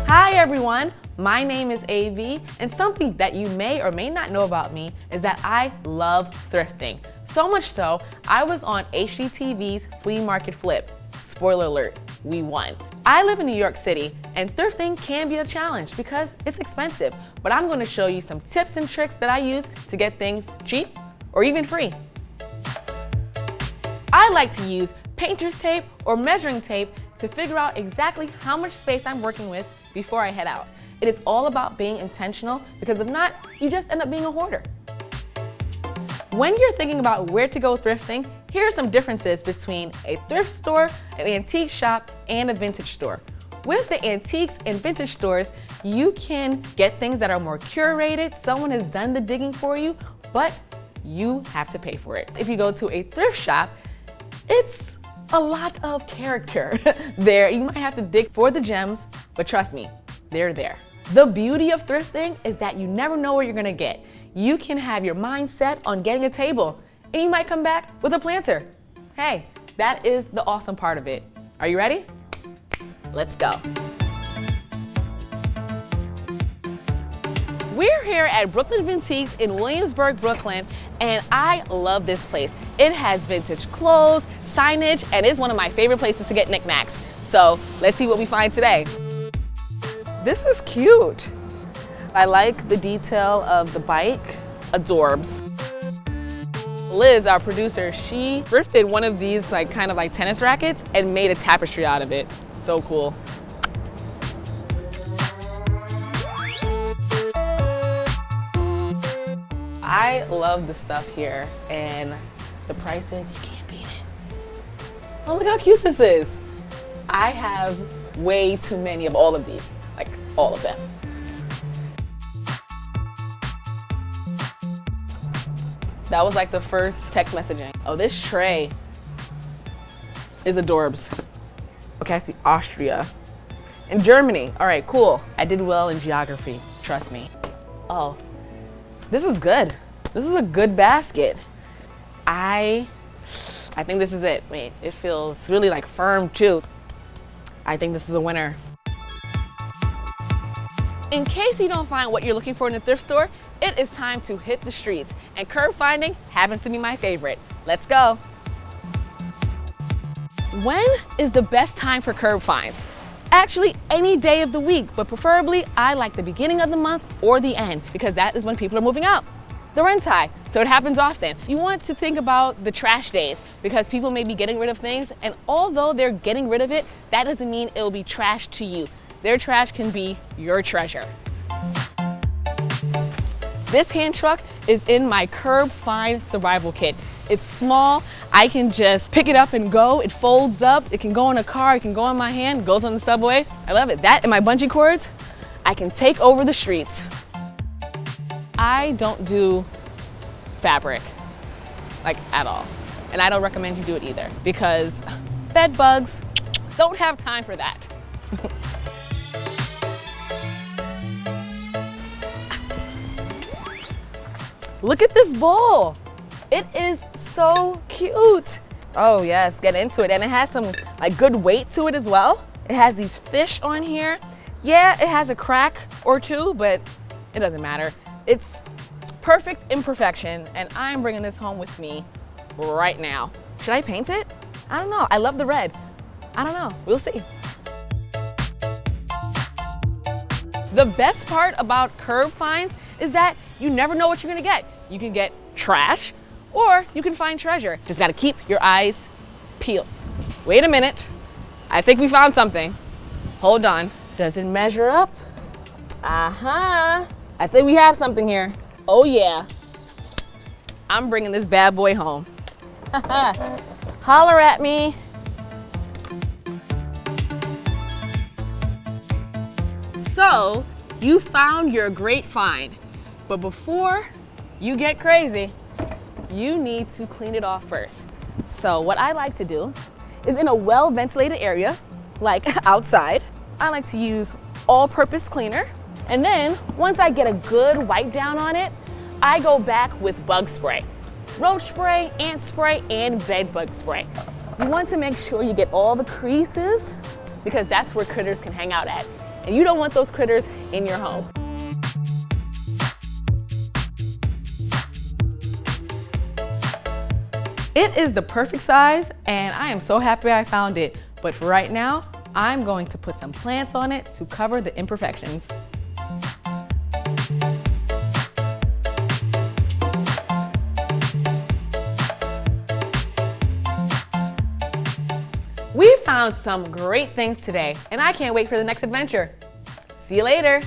Hi everyone, my name is AV, and something that you may or may not know about me is that I love thrifting. So much so, I was on HGTV's flea market flip. Spoiler alert, we won. I live in New York City, and thrifting can be a challenge because it's expensive, but I'm going to show you some tips and tricks that I use to get things cheap or even free. I like to use painter's tape or measuring tape to figure out exactly how much space I'm working with before I head out. It is all about being intentional, because if not, you just end up being a hoarder. When you're thinking about where to go thrifting, here are some differences between a thrift store, an antique shop, and a vintage store. With the antiques and vintage stores, you can get things that are more curated. Someone has done the digging for you, but you have to pay for it. If you go to a thrift shop, it's a lot of character there. You might have to dig for the gems, but trust me, they're there. The beauty of thrifting is that you never know what you're gonna get. You can have your mind set on getting a table, and you might come back with a planter. Hey, that is the awesome part of it. Are you ready? Let's go. We're here at Brooklyn Vintiques in Williamsburg, Brooklyn, and I love this place. It has vintage clothes, signage, and it's one of my favorite places to get knickknacks. So let's see what we find today. This is cute. I like the detail of the bike. Adorbs. Liz, our producer, she thrifted one of these kind of like tennis rackets and made a tapestry out of it. So cool. I love the stuff here, and the prices, you can't beat it. Oh, look how cute this is. I have way too many of all of these, like all of them. That was like the first text messaging. Oh, this tray is adorbs. Okay, I see Austria and Germany. All right, cool. I did well in geography, trust me. Oh, this is good. This is a good basket. I think this is it. Wait, it feels really like firm too. I think this is a winner. In case you don't find what you're looking for in a thrift store, it is time to hit the streets, and curb finding happens to be my favorite. Let's go. When is the best time for curb finds? Actually, any day of the week, but preferably I like the beginning of the month or the end, because that is when people are moving out. The rent's high, so it happens often. You want to think about the trash days, because people may be getting rid of things, and although they're getting rid of it, that doesn't mean it'll be trash to you. Their trash can be your treasure. This hand truck is in my curb find survival kit. It's small, I can just pick it up and go. It folds up, it can go in a car, it can go in my hand, goes on the subway. I love it. That and my bungee cords, I can take over the streets. I don't do fabric, like at all. And I don't recommend you do it either, because bed bugs don't have time for that. Look at this bowl. It is so cute. Oh yes, get into it. And it has some good weight to it as well. It has these fish on here. Yeah, it has a crack or two, but it doesn't matter. It's perfect imperfection, and I'm bringing this home with me right now. Should I paint it? I don't know. I love the red. I don't know. We'll see. The best part about curb finds is that you never know what you're gonna get. You can get trash, or you can find treasure. Just gotta keep your eyes peeled. Wait a minute. I think we found something. Hold on. Does it measure up? Uh-huh. I think we have something here. Oh yeah. I'm bringing this bad boy home. Holler at me. So, you found your great find. But before you get crazy, you need to clean it off first. So what I like to do is, in a well-ventilated area, like outside, I like to use all-purpose cleaner. And then once I get a good wipe down on it, I go back with bug spray. Roach spray, ant spray, and bed bug spray. You want to make sure you get all the creases because that's where critters can hang out at. And you don't want those critters in your home. It is the perfect size, and I am so happy I found it. But for right now, I'm going to put some plants on it to cover the imperfections. We found some great things today, and I can't wait for the next adventure. See you later.